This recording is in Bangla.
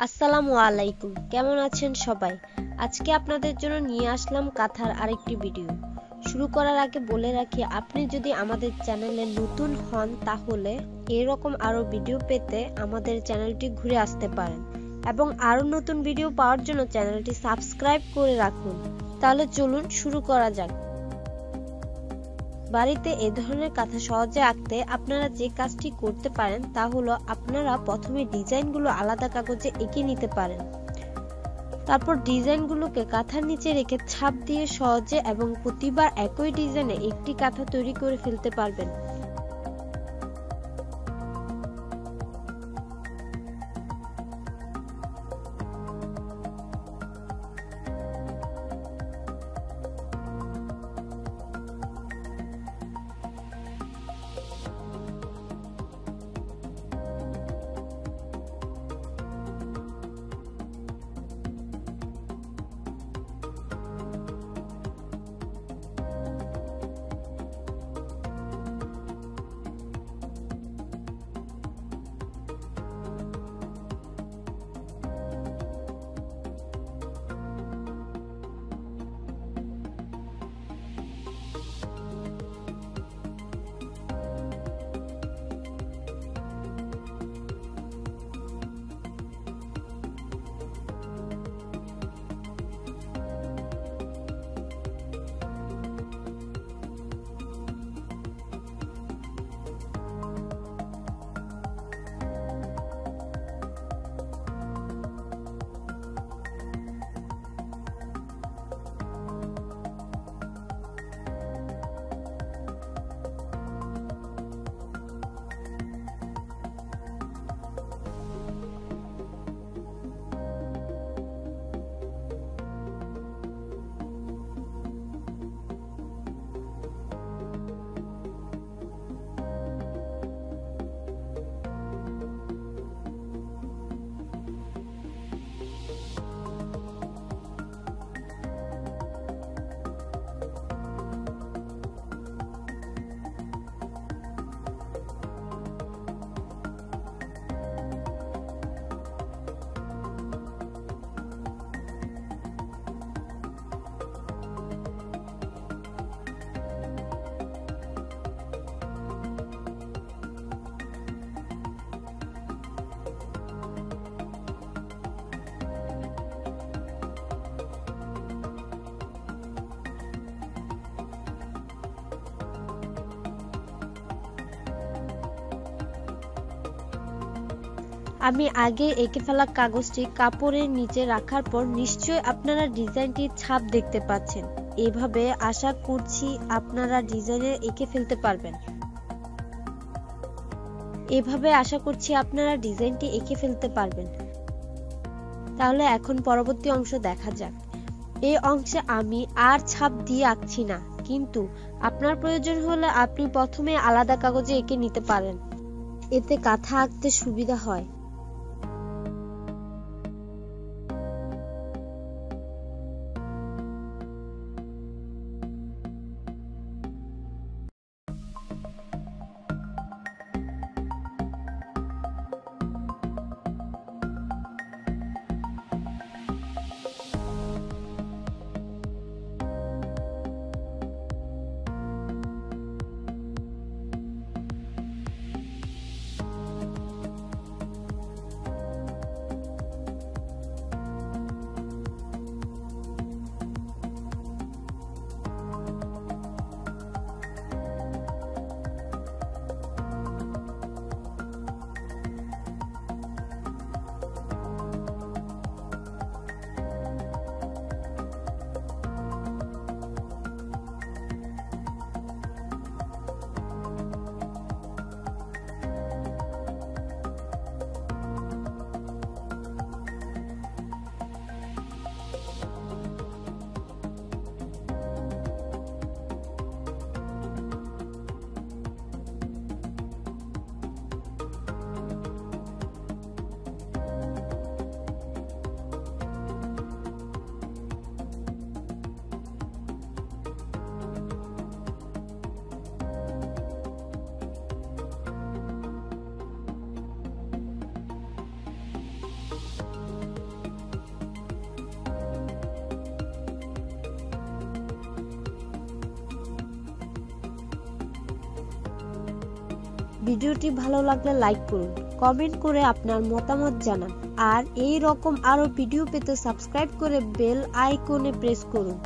আসসালামু আলাইকুম, কেমন আছেন সবাই? আজকে আপনাদের জন্য নিয়ে আসলাম কাঁথার আরেকটি ভিডিও। শুরু করার আগে বলে রাখি, আপনি যদি আমাদের চ্যানেলে নতুন হন তাহলে এরকম আরো ভিডিও পেতে আমাদের চ্যানেলটি ঘুরে আসতে পারেন এবং আরো নতুন ভিডিও পাওয়ার জন্য চ্যানেলটি সাবস্ক্রাইব করে রাখুন। তাহলে চলুন শুরু করা যাক। বাড়িতে এই ধরনের কাঁথা সহজে আঁকতে আপনারা যে কাজটি করতে পারেন তা হলো আপনারা প্রথমে ডিজাইনগুলো আলাদা কাগজে এঁকে নিতে পারেন। তারপর ডিজাইনগুলোকে কাঁথার নিচে রেখে ছাপ দিয়ে সহজে এবং প্রতিবার একই ডিজাইনে একটি কাঁথা তৈরি করে ফেলতে পারবেন। আমি আগে এঁকে ফেলা কাগজটি কাপড়ের নিচে রাখার পর নিশ্চয়ই আপনারা ডিজাইনটির ছাপ দেখতে পাচ্ছেন। এভাবে আশা করছি আপনারা ডিজাইনের এঁকে ফেলতে পারবেন। তাহলে এখন পরবর্তী অংশ দেখা যাক। এই অংশে আমি আর ছাপ দিয়ে আঁকছি না, কিন্তু আপনার প্রয়োজন হলে আপনি প্রথমে আলাদা কাগজে এঁকে নিতে পারেন। এতে কাঁথা আঁকতে সুবিধা হয়। ভিডিওটি ভালো লাগলে লাইক করুন, কমেন্ট করে আপনার মতামত জানান আর এই রকম আরো ভিডিও পেতে সাবস্ক্রাইব করে বেল আইকনে প্রেস করুন।